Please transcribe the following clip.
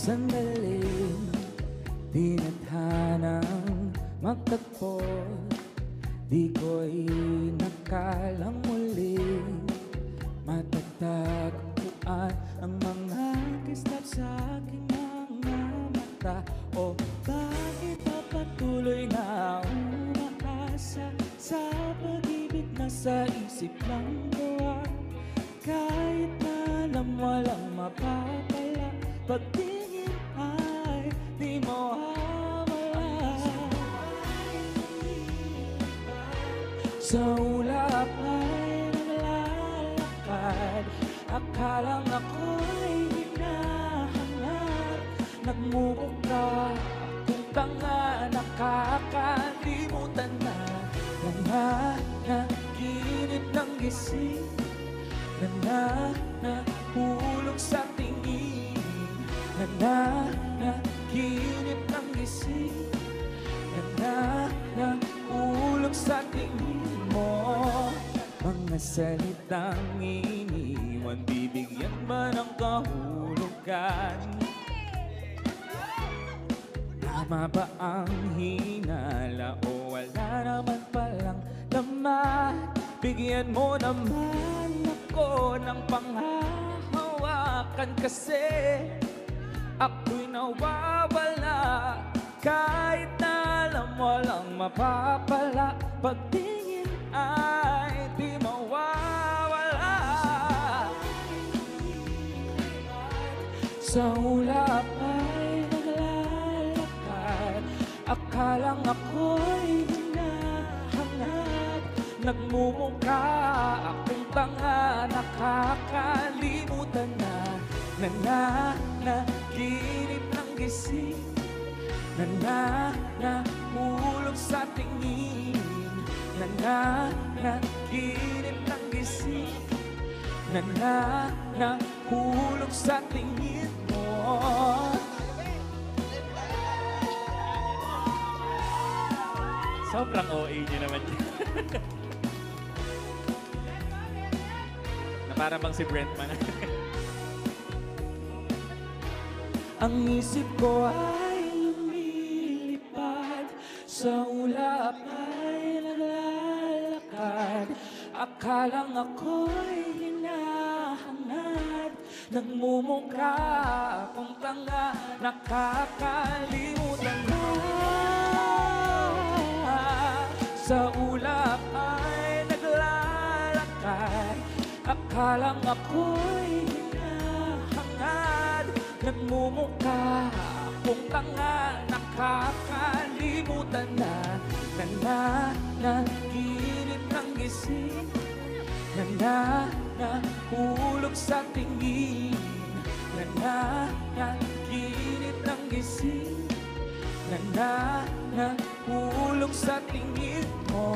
sandaling tinadhanang magtagpo. Di ko'y nakalang muli matatagpuan ang mga kislap sa aking mga mata. O bakit patuloy na umaasa sa pag-ibig na sa isip lang gawa? Kahit na alam walang mapapala, pagtingin ay di mawawala. Sa ulap ay naglalakad, akalang ako'y hinahanap. Nagmumukha akong tanga, nakakalimutan na nanaginip ng gising, nahulog sa tingin, nanaginip ng gising, nahulog sa tingin mo. Mga salitang iniwan, bibigyan ba ng kahulugan? Tama ba ang hinala o wala naman palang laman? Bigyan mo naman ako ng panghahawakan, kasi ako'y nawawala. Kahit na alam walang mapapala, pagtingin ay di mawawala. Sa ulap ay naglalakad, akalang ako'y hinahangad. Nagmumukha akong tanga, nakakalimutan na nanaginip ng gising, nahulog sa tingin, nanaginip ng gising, nahulog sa tingin mo. Sobrang OA niyo naman yun. Na para bang si Brentman. Ang isip ko ay lumilipad, sa ulap ay naglalakad, akalang ako'y hinahangad. Nagmumukha akong tanga, nakakalimutan na. Sa ulap ay naglalakad, akalang ako'y hinahangad. Nagmumukha akong tanga, nakakalimutan na nanaginip ng gising, nahulog sa tingin, nanaginip ng gising, nahulog sa tingin mo.